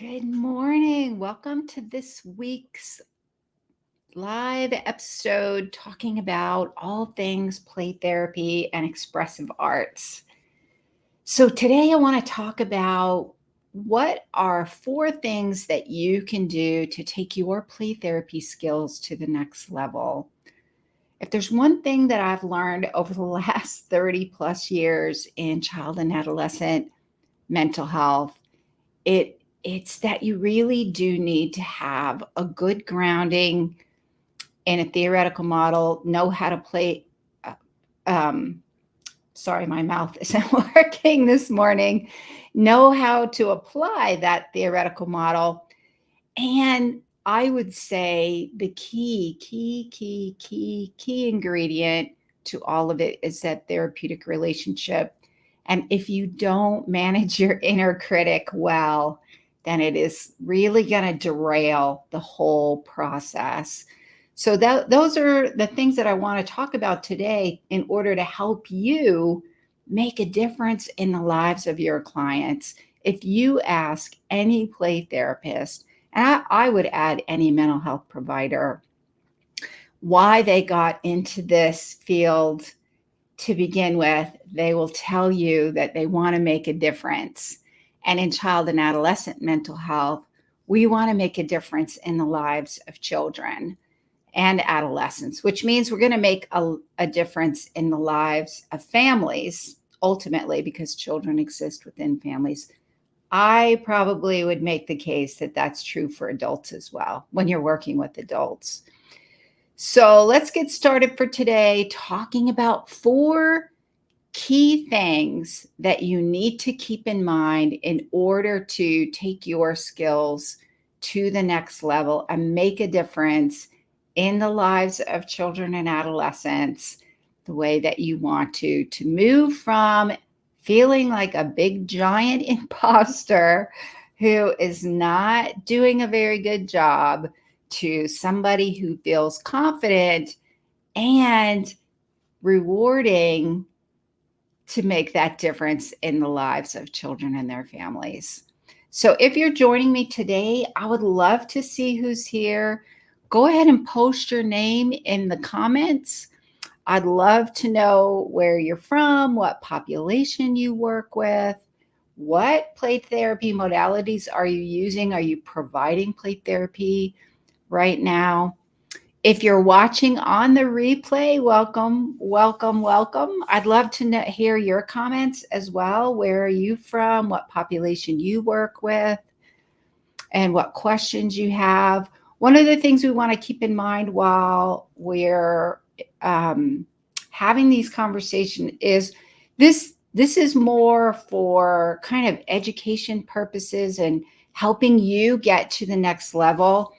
Good morning. Welcome to this week's live episode talking about all things play therapy and expressive arts. So, today I want to talk about what are 4 things that you can do to take your play therapy skills to the next level. If there's one thing that I've learned over the last 30 plus years in child and adolescent mental health, it's that you really do need to have a good grounding in a theoretical model, know how to play. uh, Sorry, my mouth isn't working this morning. Know how to apply that theoretical model. And I would say the key ingredient to all of it is that therapeutic relationship. And if you don't manage your inner critic well, then it is really going to derail the whole process. So those are the things that I want to talk about today in order to help you make a difference in the lives of your clients. If you ask any play therapist, and I would add any mental health provider, why they got into this field to begin with, they will tell you that they want to make a difference. And in child and adolescent mental health, we want to make a difference in the lives of children and adolescents, which means we're going to make a difference in the lives of families, ultimately, because children exist within families. I probably would make the case that that's true for adults as well when you're working with adults. So let's get started for today talking about 4 key things that you need to keep in mind in order to take your skills to the next level and make a difference in the lives of children and adolescents the way that you want to move from feeling like a big giant imposter who is not doing a very good job to somebody who feels confident and rewarding to make that difference in the lives of children and their families. So if you're joining me today, I would love to see who's here. Go ahead and post your name in the comments. I'd love to know where you're from, what population you work with, what play therapy modalities are you using? Are you providing play therapy right now? If you're watching on the replay, welcome, welcome, welcome. I'd love to hear your comments as well. Where are you from? What population you work with? And what questions you have. One of the things we want to keep in mind while we're having these conversations is this is more for kind of education purposes and helping you get to the next level.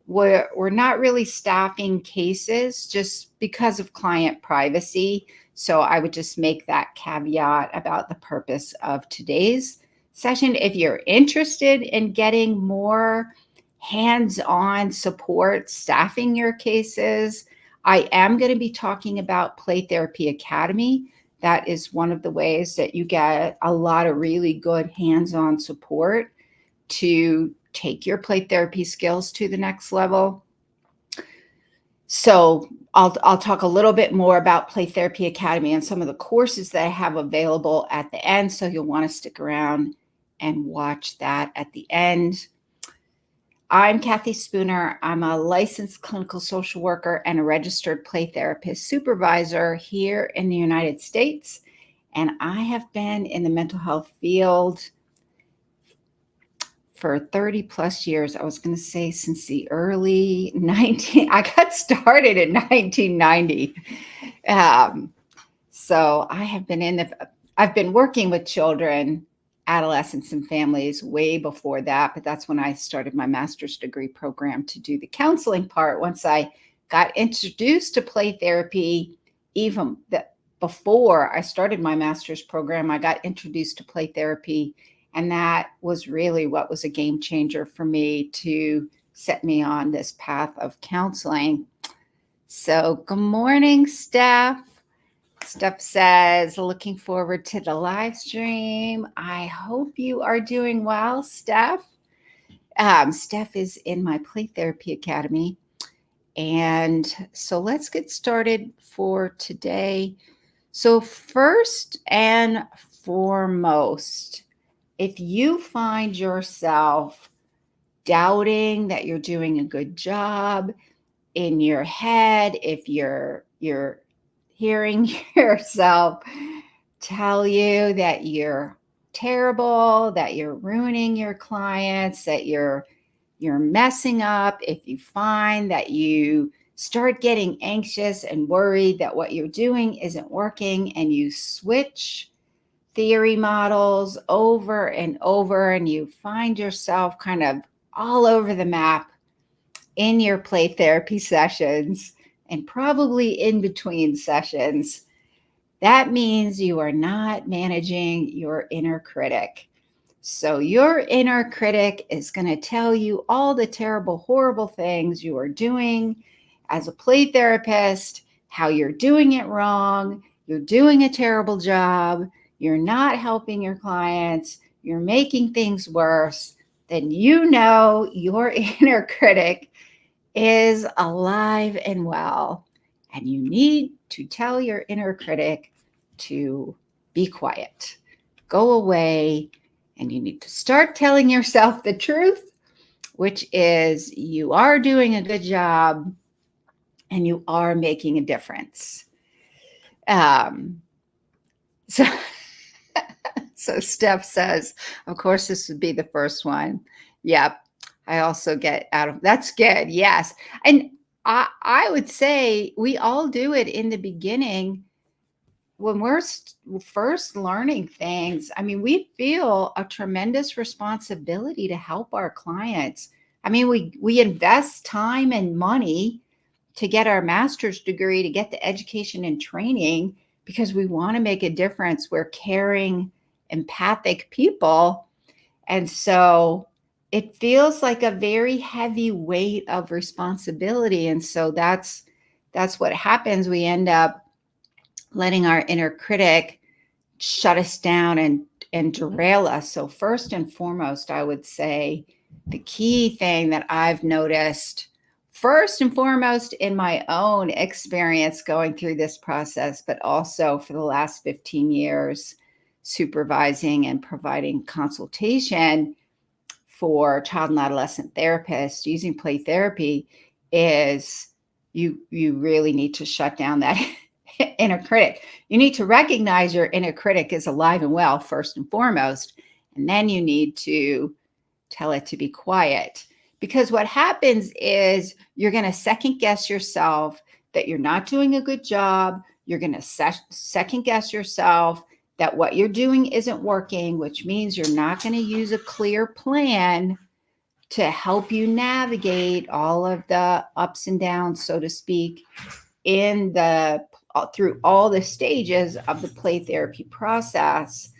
We're not really staffing cases just because of client privacy. So I would just make that caveat about the purpose of today's session. If you're interested in getting more hands-on support staffing your cases, I am going to be talking about Play Therapy Academy. That is one of the ways that you get a lot of really good hands-on support to take your play therapy skills to the next level. So I'll talk a little bit more about Play Therapy Academy and some of the courses that I have available at the end. So you'll want to stick around and watch that at the end. I'm Kathy Spooner. I'm a licensed clinical social worker and a registered play therapist supervisor here in the United States. And I have been in the mental health field for 30 plus years. I was going to say since the early I got started in 1990. So I have been I've been working with children, adolescents, and families way before that, but that's when I started my master's degree program to do the counseling part. Once I got introduced to play therapy, even before I started my master's program, I got introduced to play therapy. And that was really what was a game changer for me to set me on this path of counseling. So good morning, Steph. Steph says, looking forward to the live stream. I hope you are doing well, Steph. Steph is in my Play Therapy Academy. And so let's get started for today. So, first and foremost, if you find yourself doubting that you're doing a good job in your head, if you're hearing yourself tell you that you're terrible, that you're ruining your clients, that you're messing up, if you find that you start getting anxious and worried that what you're doing isn't working and you switch theory models over and over and you find yourself kind of all over the map in your play therapy sessions and probably in between sessions, that means you are not managing your inner critic. So, your inner critic is going to tell you all the terrible, horrible things you are doing as a play therapist, how you're doing it wrong, you're doing a terrible job, you're not helping your clients, you're making things worse. Then you know your inner critic is alive and well. And you need to tell your inner critic to be quiet, go away, and you need to start telling yourself the truth, which is you are doing a good job and you are making a difference. Um, so, so Steph says, of course, this would be the first one. Yep. I also get out of that's good. Yes. And I would say we all do it in the beginning when we're first learning things. I mean, we feel a tremendous responsibility to help our clients. I mean, we invest time and money to get our master's degree, to get the education and training because we want to make a difference. We're caring, empathic people. And so it feels like a very heavy weight of responsibility. And so that's what happens. We end up letting our inner critic shut us down and derail us. So first and foremost, I would say the key thing that I've noticed first and foremost in my own experience going through this process, but also for the last 15 years supervising and providing consultation for child and adolescent therapists using play therapy, is you really need to shut down that inner critic. You need to recognize your inner critic is alive and well first and foremost, and then you need to tell it to be quiet. Because what happens is you're going to second guess yourself that you're not doing a good job. You're going to second guess yourself that what you're doing isn't working, which means you're not going to use a clear plan to help you navigate all of the ups and downs, so to speak, in the through all the stages of the play therapy process.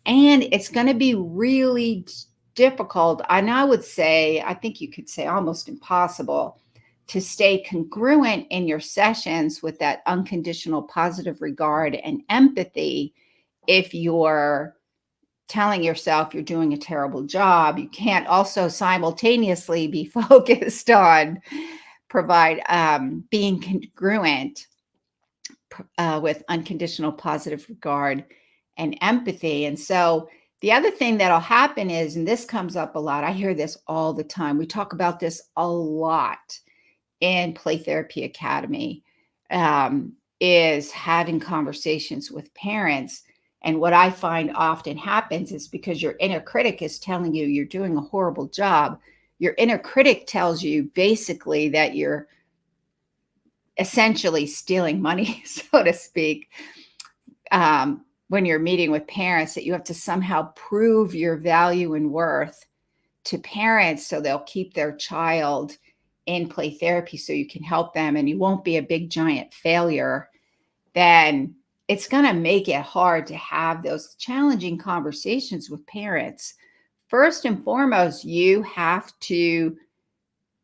And it's going to be really difficult. And I would say, I think you could say almost impossible to stay congruent in your sessions with that unconditional positive regard and empathy if you're telling yourself you're doing a terrible job. You can't also simultaneously be focused on being congruent with unconditional positive regard and empathy. And so the other thing that'll happen is, and this comes up a lot, I hear this all the time. We talk about this a lot in Play Therapy Academy, is having conversations with parents. And what I find often happens is because your inner critic is telling you you're doing a horrible job, your inner critic tells you basically that you're essentially stealing money, so to speak, when you're meeting with parents, that you have to somehow prove your value and worth to parents so they'll keep their child in play therapy so you can help them and you won't be a big giant failure. Then it's going to make it hard to have those challenging conversations with parents. First and foremost, you have to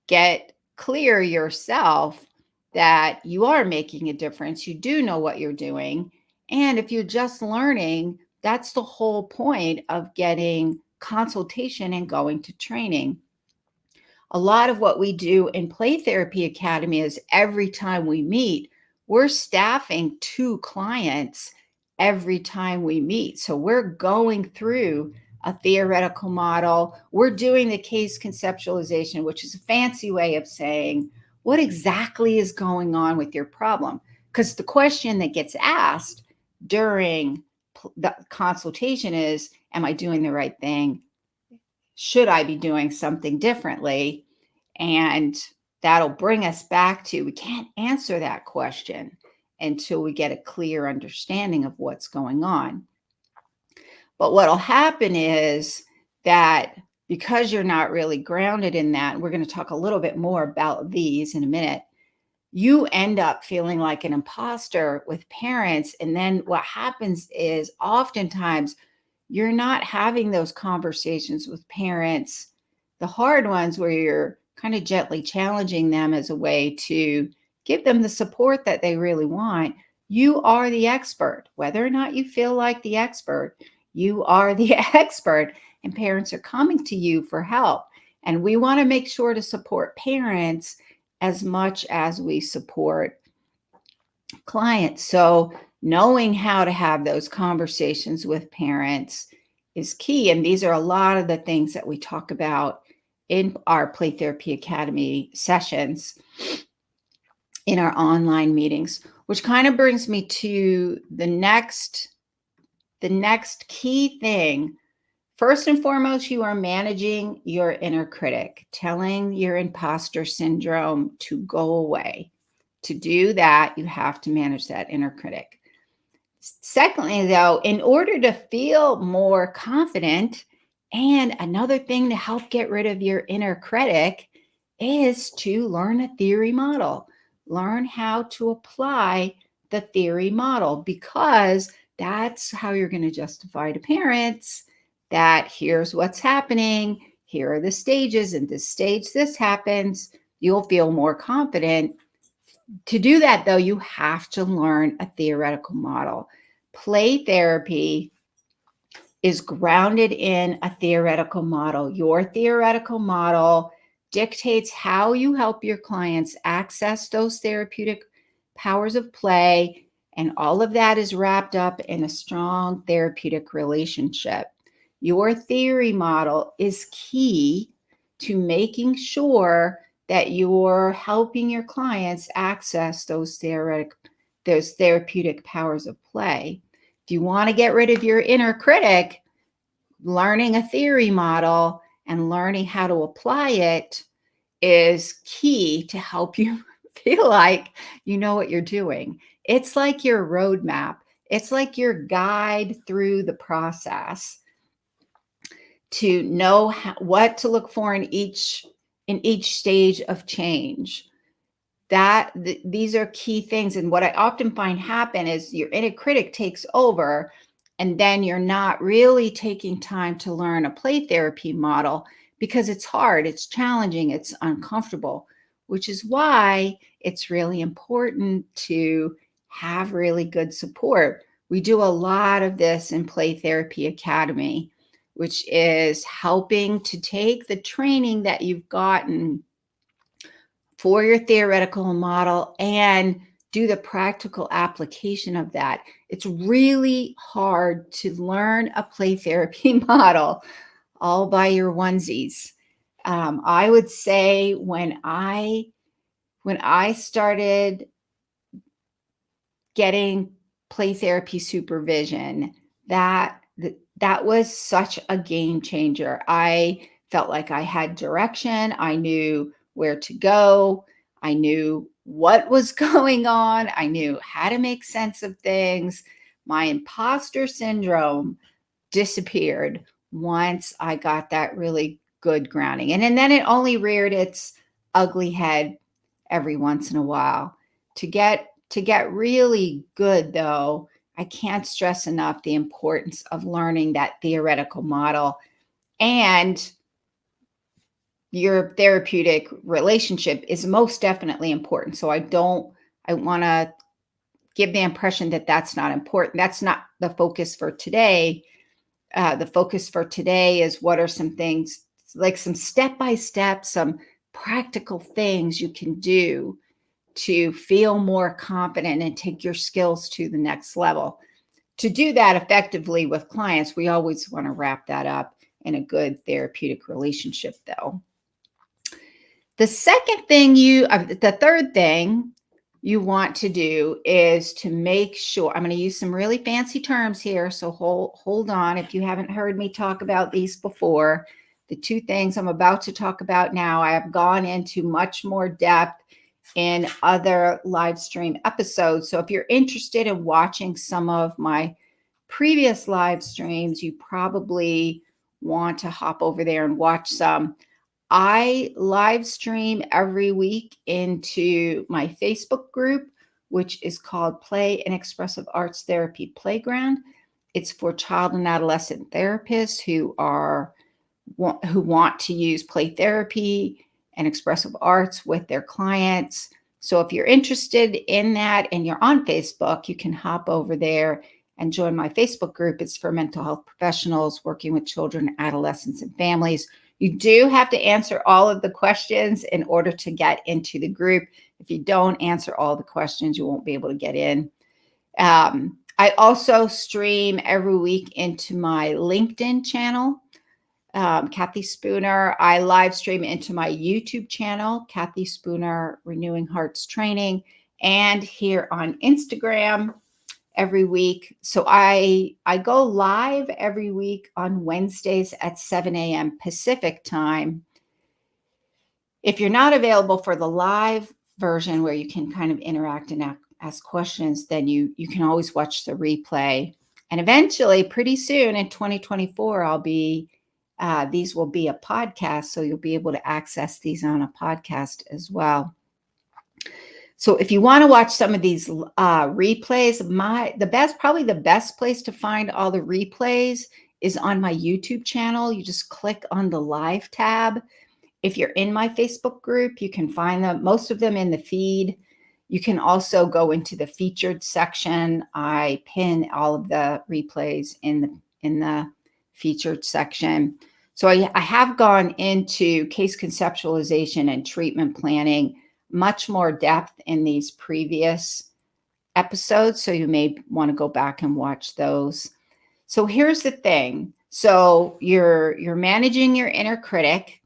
get clear yourself that you are making a difference. You do know what you're doing. And if you're just learning, that's the whole point of getting consultation and going to training. A lot of what we do in Play Therapy Academy is every time we meet, we're staffing 2 clients every time we meet. So we're going through a theoretical model. We're doing the case conceptualization, which is a fancy way of saying what exactly is going on with your problem. Because the question that gets asked during the consultation is, am I doing the right thing? Should I be doing something differently? And that'll bring us back to, we can't answer that question until we get a clear understanding of what's going on. But what'll happen is that because you're not really grounded in that, and we're going to talk a little bit more about these in a minute, you end up feeling like an imposter with parents. And then what happens is oftentimes you're not having those conversations with parents, the hard ones where you're kind of gently challenging them as a way to give them the support that they really want. You are the expert, whether or not you feel like the expert, you are the expert, and parents are coming to you for help. And we want to make sure to support parents as much as we support clients. So knowing how to have those conversations with parents is key. And these are a lot of the things that we talk about in our Play Therapy Academy sessions, in our online meetings, which kind of brings me to the next key thing. First and foremost, you are managing your inner critic, telling your imposter syndrome to go away. To do that, you have to manage that inner critic. Secondly, though, in order to feel more confident, and another thing to help get rid of your inner critic is to learn a theory model. Learn how to apply the theory model, because that's how you're going to justify to parents that here's what's happening, here are the stages, and this stage this happens. You'll feel more confident. To do that, though, you have to learn a theoretical model. Play therapy is grounded in a theoretical model. Your theoretical model dictates how you help your clients access those therapeutic powers of play, and all of that is wrapped up in a strong therapeutic relationship. Your theory model is key to making sure that you're helping your clients access those therapeutic powers of play. If you want to get rid of your inner critic, learning a theory model and learning how to apply it is key to help you feel like you know what you're doing. It's like your roadmap. It's like your guide through the process to know what to look for in each stage of change. These are key things. And what I often find happen is your inner critic takes over, and then you're not really taking time to learn a play therapy model because it's hard, it's challenging, it's uncomfortable, which is why it's really important to have really good support. We do a lot of this in Play Therapy Academy, which is helping to take the training that you've gotten for your theoretical model and do the practical application of that. It's really hard to learn a play therapy model all by your onesies. I would say when I started getting play therapy supervision, that was such a game changer. I felt like I had direction. I knew where to go. I knew what was going on. I knew how to make sense of things. My imposter syndrome disappeared once I got that really good grounding. And then it only reared its ugly head every once in a while. To get really good, though, I can't stress enough the importance of learning that theoretical model, and your therapeutic relationship is most definitely important. So I want to give the impression that that's not important. That's not the focus for today. The focus for today is what are some things, like some step-by-step, some practical things you can do to feel more confident and take your skills to the next level. To do that effectively with clients, we always want to wrap that up in a good therapeutic relationship, though. The third thing you want to do is to make sure, I'm going to use some really fancy terms here, so hold on. If you haven't heard me talk about these before, the two things I'm about to talk about now, I have gone into much more depth in other live stream episodes. So if you're interested in watching some of my previous live streams, you probably want to hop over there and watch some. I live stream every week into my Facebook group, which is called Play and Expressive Arts Therapy Playground. It's for child and adolescent therapists who want to use play therapy and expressive arts with their clients. So if you're interested in that and you're on Facebook, you can hop over there and join my Facebook group. It's for mental health professionals working with children, adolescents, and families. You do have to answer all of the questions in order to get into the group. If you don't answer all the questions, you won't be able to get in. I also stream every week into my LinkedIn channel, Kathy Spooner. I live stream into my YouTube channel, Kathy Spooner Renewing Hearts Training, and here on Instagram every week. So I go live every week on Wednesdays at 7 a.m. Pacific time. If you're not available for the live version where you can kind of interact and ask questions, then you can always watch the replay. And eventually, pretty soon in 2024, these will be a podcast, so you'll be able to access these on a podcast as well. So if you want to watch some of these replays, probably the best place to find all the replays is on my YouTube channel. You just click on the live tab. If you're in my Facebook group, you can find most of them in the feed. You can also go into the featured section. I pin all of the replays in the featured section. So I have gone into case conceptualization and treatment planning much more depth in these previous episodes. So you may want to go back and watch those. So here's the thing. So you're managing your inner critic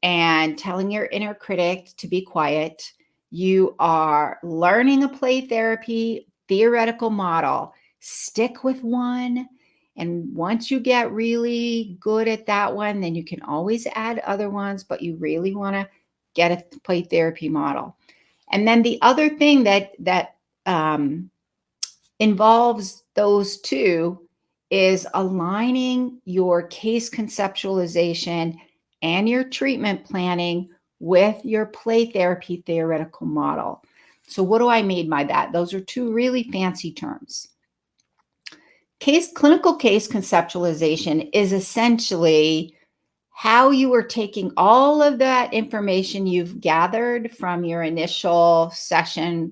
and telling your inner critic to be quiet. You are learning a play therapy theoretical model. Stick with one. And once you get really good at that one, then you can always add other ones, but you really want to get a play therapy model. And then the other thing that involves those two is aligning your case conceptualization and your treatment planning with your play therapy theoretical model. So what do I mean by that? Those are two really fancy terms. Clinical case conceptualization is essentially how you are taking all of that information you've gathered from your initial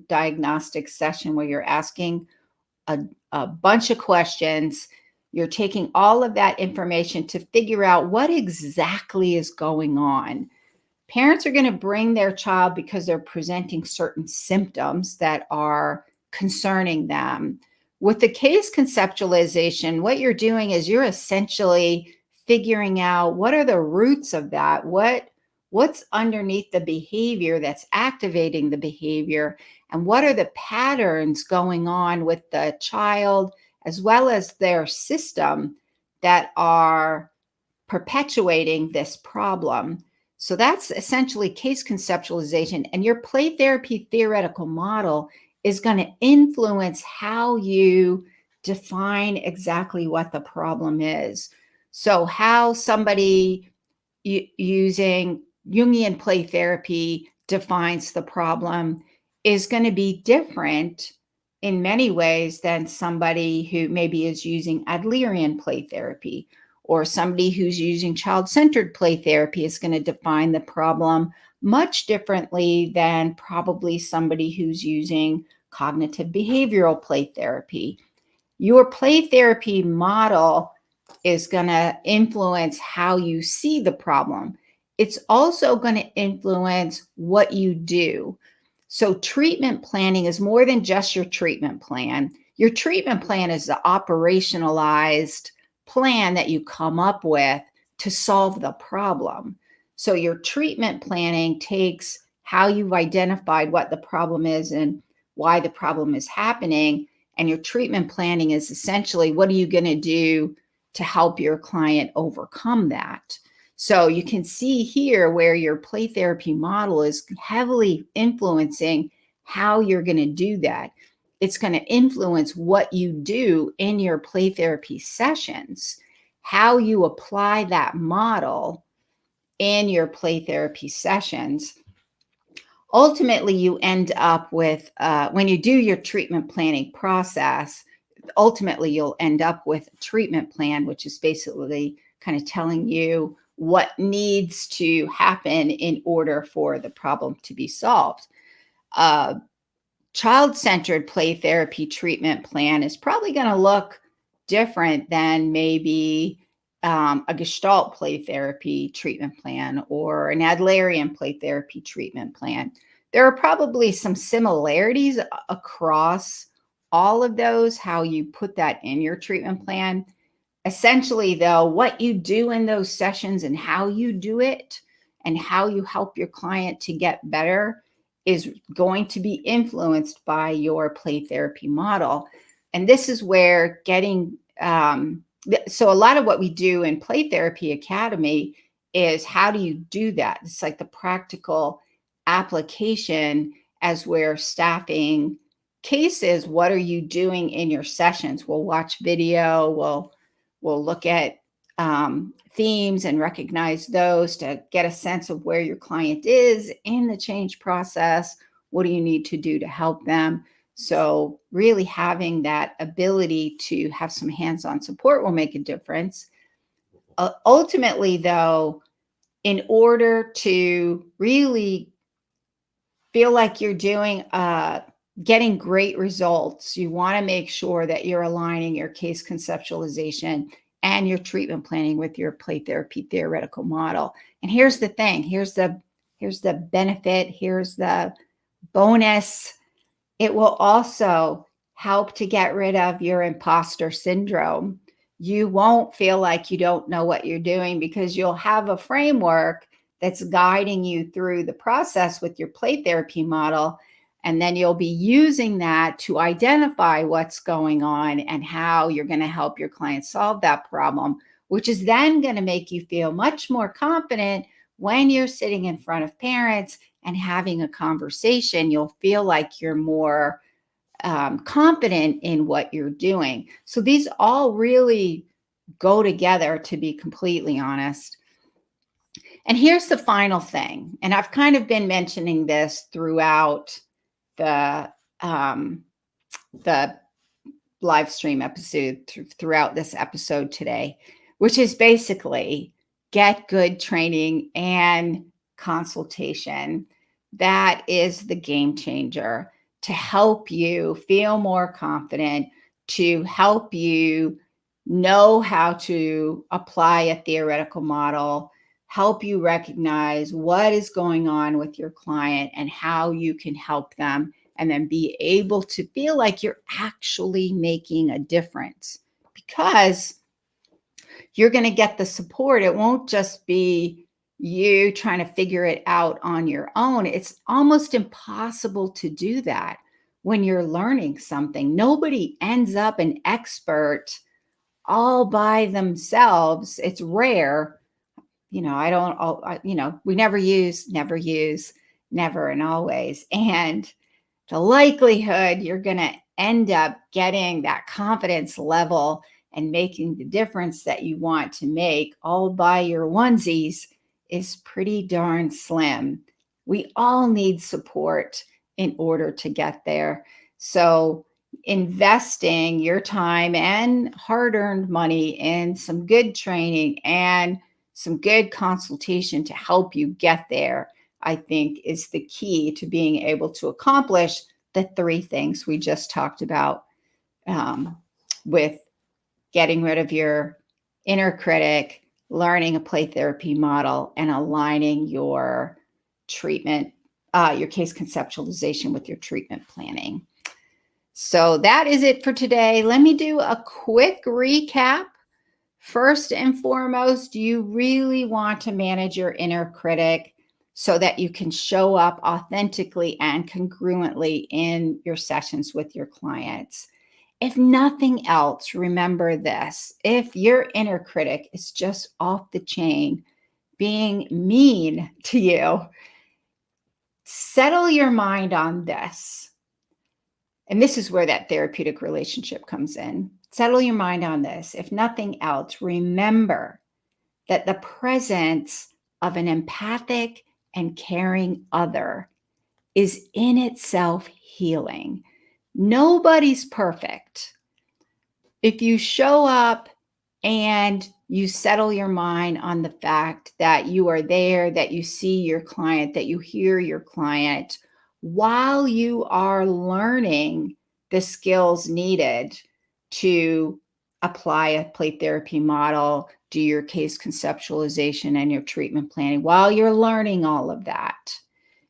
diagnostic session where you're asking a bunch of questions. You're taking all of that information to figure out what exactly is going on. Parents are going to bring their child because they're presenting certain symptoms that are concerning them. With the case conceptualization, what you're doing is you're essentially figuring out what are the roots of that, what's underneath the behavior that's activating the behavior, and what are the patterns going on with the child as well as their system that are perpetuating this problem. So that's essentially case conceptualization, and your play therapy theoretical model is going to influence how you define exactly what the problem is. So how somebody using Jungian play therapy defines the problem is going to be different in many ways than somebody who maybe is using Adlerian play therapy, or somebody who's using child-centered play therapy is going to define the problem much differently than probably somebody who's using cognitive behavioral play therapy. Your play therapy model is going to influence how you see the problem. it's also going to influence what you do. So treatment planning is more than just your treatment plan. Your treatment plan is the operationalized plan that you come up with to solve the problem. So your treatment planning takes how you've identified what the problem is and why the problem is happening. And your treatment planning is essentially, what are you going to do to help your client overcome that? So you can see here where your play therapy model is heavily influencing how you're going to do that. It's going to influence what you do in your play therapy sessions, how you apply that model in your play therapy sessions. Ultimately, you end up with, when you do your treatment planning process, ultimately you'll end up with a treatment plan, which is basically kind of telling you what needs to happen in order for the problem to be solved. Child-centered play therapy treatment plan is probably going to look different than maybe a Gestalt play therapy treatment plan or an Adlerian play therapy treatment plan. There are probably some similarities across all of those, how you put that in your treatment plan. Essentially, though, what you do in those sessions and how you do it and how you help your client to get better is going to be influenced by your play therapy model. And this is where so a lot of what we do in Play Therapy Academy is, how do you do that? It's like the practical application as we're staffing cases. What are you doing in your sessions? We'll watch video, we'll look at themes and recognize those to get a sense of where your client is in the change process. What do you need to do to help them? So really having that ability to have some hands-on support will make a difference. Ultimately, though, in order to really feel like you're getting great results, you want to make sure that you're aligning your case conceptualization and your treatment planning with your play therapy theoretical model. And here's the thing, here's the benefit, here's the bonus. It will also help to get rid of your imposter syndrome. You won't feel like you don't know what you're doing because you'll have a framework that's guiding you through the process with your play therapy model. And then you'll be using that to identify what's going on and how you're going to help your client solve that problem, which is then going to make you feel much more confident when you're sitting in front of parents and having a conversation. You'll feel like you're more confident in what you're doing. So these all really go together, to be completely honest. And here's the final thing, and I've kind of been mentioning this throughout the live stream episode, throughout this episode today, which is basically get good training and consultation. That is the game changer to help you feel more confident, to help you know how to apply a theoretical model, help you recognize what is going on with your client and how you can help them, and then be able to feel like you're actually making a difference, because you're going to get the support. It won't just be you trying to figure it out on your own. It's almost impossible to do that when you're learning something. Nobody ends up an expert all by themselves. It's rare. We never use, never and always. And the likelihood you're going to end up getting that confidence level and making the difference that you want to make all by your onesies is pretty darn slim. We all need support in order to get there. So investing your time and hard-earned money in some good training and some good consultation to help you get there, I think, is the key to being able to accomplish the three things we just talked about, with getting rid of your inner critic, learning a play therapy model, and aligning your treatment, your case conceptualization with your treatment planning. So that is it for today. Let me do a quick recap. First and foremost, you really want to manage your inner critic so that you can show up authentically and congruently in your sessions with your clients. If nothing else, remember this: if your inner critic is just off the chain, being mean to you, settle your mind on this. And this is where that therapeutic relationship comes in. Settle your mind on this. If nothing else, remember that the presence of an empathic and caring other is in itself healing. Nobody's perfect. If you show up and you settle your mind on the fact that you are there, that you see your client, that you hear your client, while you are learning the skills needed to apply a play therapy model, do your case conceptualization and your treatment planning, while you're learning all of that,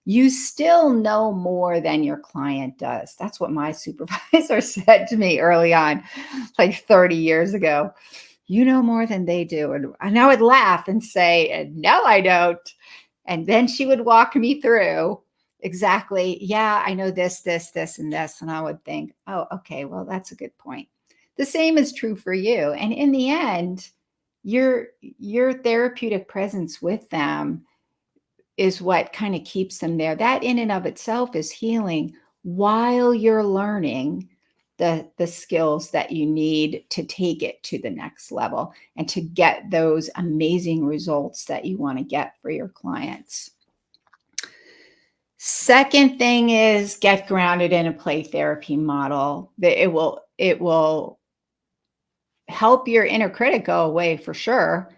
you still know more than your client does. That's what my supervisor said to me early on, like 30 years ago. You know more than they do. And I would laugh and say, no, I don't. And then she would walk me through exactly, yeah, I know this, this, this, and this. And I would think, oh, okay, well, that's a good point. The same is true for you. And in the end, your therapeutic presence with them is what kind of keeps them there. That in and of itself is healing while you're learning the skills that you need to take it to the next level and to get those amazing results that you want to get for your clients. Second thing is get grounded in a play therapy model. It will help your inner critic go away for sure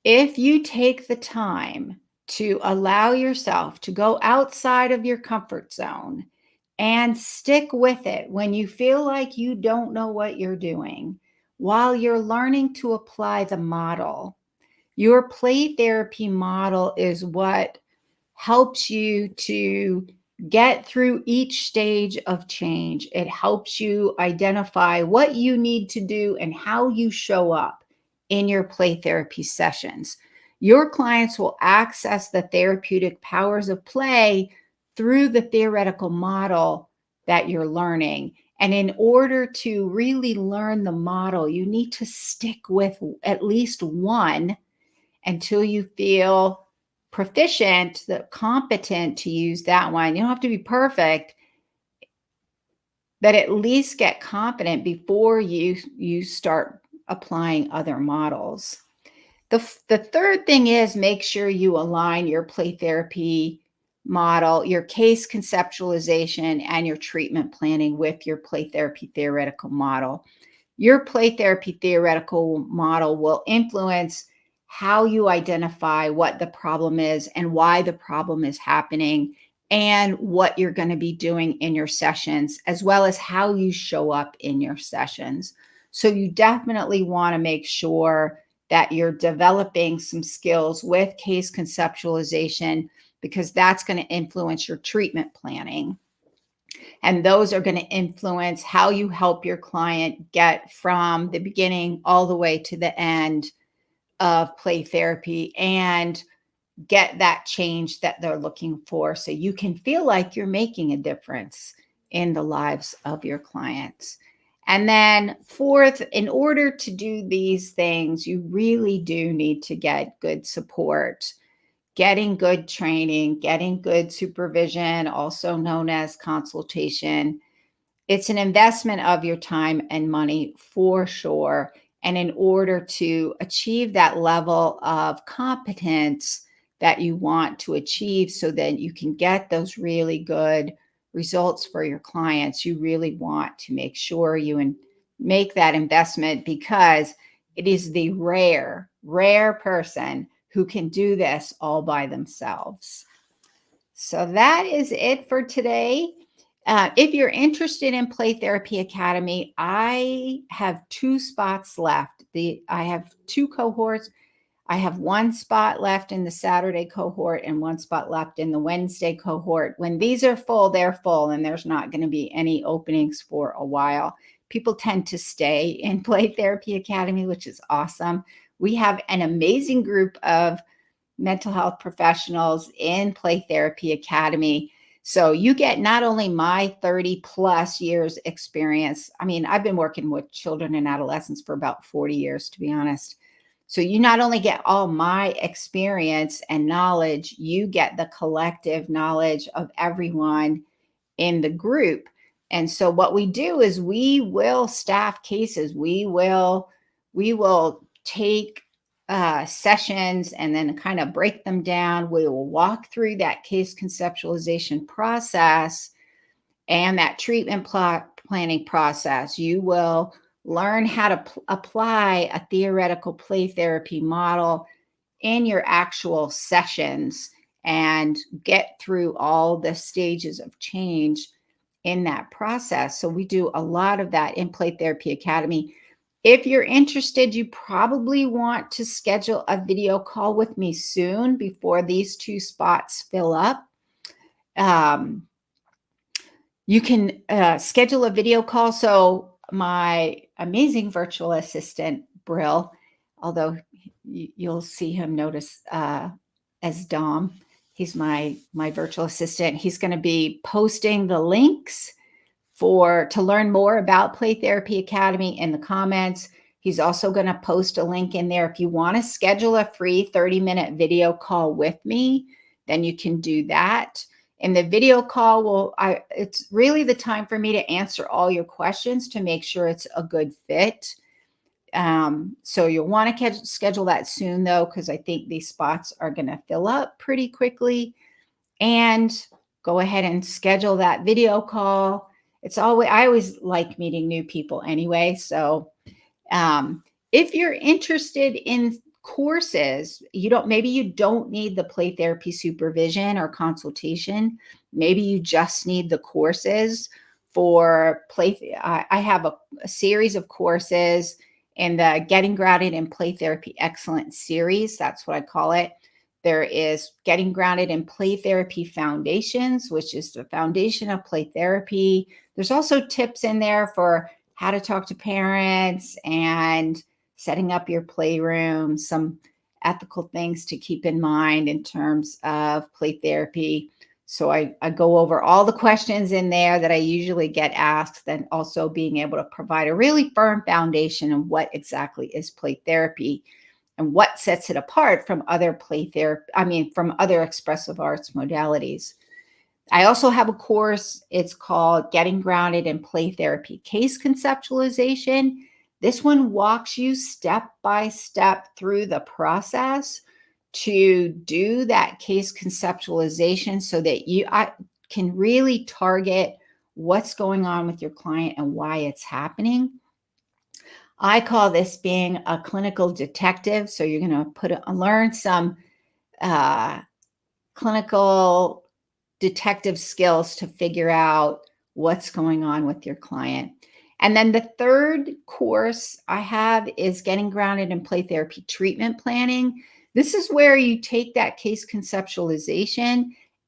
if you take the time to allow yourself to go outside of your comfort zone and stick with it when you feel like you don't know what you're doing while you're learning to apply the model. Your play therapy model is what helps you to get through each stage of change. It helps you identify what you need to do and how you show up in your play therapy sessions. Your clients will access the therapeutic powers of play through the theoretical model that you're learning. And in order to really learn the model, you need to stick with at least one until you feel proficient, competent to use that one. You don't have to be perfect, but at least get confident before you start applying other models. The third thing is make sure you align your play therapy model, your case conceptualization, and your treatment planning with your play therapy theoretical model. Your play therapy theoretical model will influence how you identify what the problem is and why the problem is happening and what you're going to be doing in your sessions, as well as how you show up in your sessions. So you definitely want to make sure that you're developing some skills with case conceptualization because that's going to influence your treatment planning. And those are going to influence how you help your client get from the beginning all the way to the end of play therapy and get that change that they're looking for so you can feel like you're making a difference in the lives of your clients. And then fourth, in order to do these things, you really do need to get good support, getting good training, getting good supervision, also known as consultation. It's an investment of your time and money for sure. And in order to achieve that level of competence that you want to achieve so that you can get those really good results for your clients, you really want to make sure you make that investment because it is the rare person who can do this all by themselves. So that is it for today. If you're interested in Play Therapy Academy, I have 2 spots left. I have 2 cohorts. I have one spot left in the Saturday cohort and one spot left in the Wednesday cohort. When these are full, they're full, and there's not going to be any openings for a while. People tend to stay in Play Therapy Academy, which is awesome. We have an amazing group of mental health professionals in Play Therapy Academy. So you get not only my 30 plus years experience. I mean, I've been working with children and adolescents for about 40 years, to be honest. So you not only get all my experience and knowledge, you get the collective knowledge of everyone in the group. And so what we do is we will staff cases. We will take sessions and then kind of break them down. We will walk through that case conceptualization process and that treatment planning process. You will learn how to apply a theoretical play therapy model in your actual sessions and get through all the stages of change in that process. So we do a lot of that in Play Therapy Academy. If you're interested, you probably want to schedule a video call with me soon before these 2 spots fill up. You can schedule a video call. So my amazing virtual assistant, Brill, although you'll see him notice as Dom, he's my virtual assistant. He's going to be posting the links to learn more about Play Therapy Academy in the comments. He's also going to post a link in there. If you want to schedule a free 30-minute video call with me, then you can do that. In the video call, it's really the time for me to answer all your questions to make sure it's a good fit. So you'll want to schedule that soon, though, because I think these spots are going to fill up pretty quickly. And go ahead and schedule that video call. I always like meeting new people anyway. So if you're interested in courses, maybe you don't need the play therapy supervision or consultation. Maybe you just need the courses for I have a series of courses in the Getting Grounded in Play Therapy Excellence series. That's what I call it. There is Getting Grounded in Play Therapy Foundations, which is the foundation of play therapy. There's also tips in there for how to talk to parents and setting up your playroom, some ethical things to keep in mind in terms of play therapy. So I go over all the questions in there that I usually get asked, and also being able to provide a really firm foundation of what exactly is play therapy and what sets it apart from other from other expressive arts modalities. I also have a course. It's called Getting Grounded in Play Therapy Case Conceptualization. This one walks you step by step through the process to do that case conceptualization so that you can really target what's going on with your client and why it's happening. I call this being a clinical detective. So you're going to learn some clinical detective skills to figure out what's going on with your client. And then the third course I have is Getting Grounded in Play Therapy Treatment Planning. This is where you take that case conceptualization,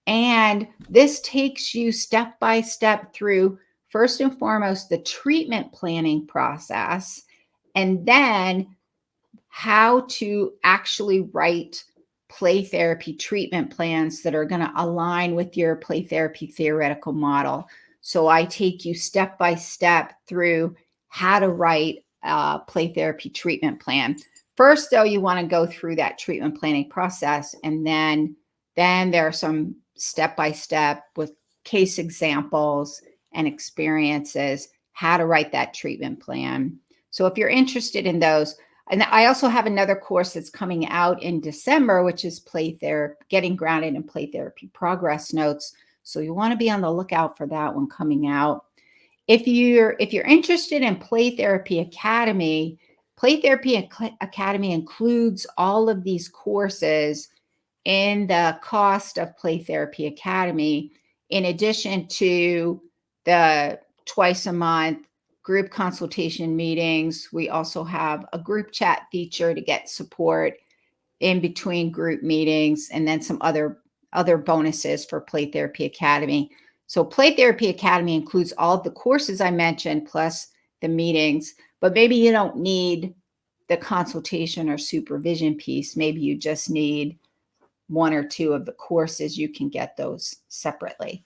and this takes you step by step through, first and foremost, the treatment planning process, and then how to actually write play therapy treatment plans that are going to align with your play therapy theoretical model. So I take you step by step through how to write a play therapy treatment plan. First, though, you want to go through that treatment planning process, and then there are some step by step with case examples and experiences how to write that treatment plan. So if you're interested in those, and I also have another course that's coming out in December, which is Getting Grounded in Play Therapy Progress Notes. So you want to be on the lookout for that one coming out. If you're interested in Play Therapy Academy includes all of these courses in the cost of Play Therapy Academy, in addition to the twice a month group consultation meetings. We also have a group chat feature to get support in between group meetings, and then some other bonuses for Play Therapy Academy. So Play Therapy Academy includes all of the courses I mentioned plus the meetings, but maybe you don't need the consultation or supervision piece. Maybe you just need one or two of the courses. You can get those separately.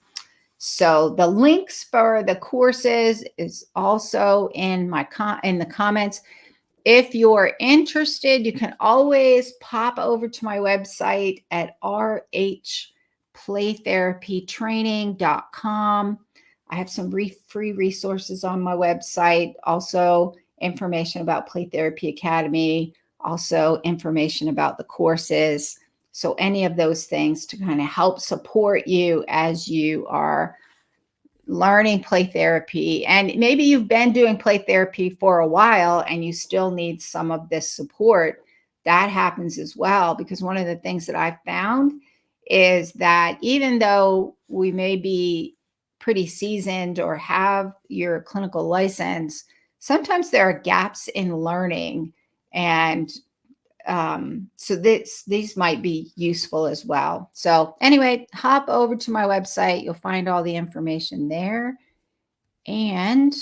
So the links for the courses is also in the comments. If you're interested, you can always pop over to my website at rhplaytherapytraining.com. I have some free resources on my website, also information about Play Therapy Academy, also information about the courses. So any of those things to kind of help support you as you are learning play therapy. And maybe you've been doing play therapy for a while and you still need some of this support. That happens as well, because one of the things that I've found is that even though we may be pretty seasoned or have your clinical license, sometimes there are gaps in learning. And so these might be useful as well. So anyway, hop over to my website. You'll find all the information there. And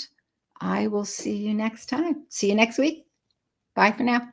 I will see you next time. See you next week. Bye for now.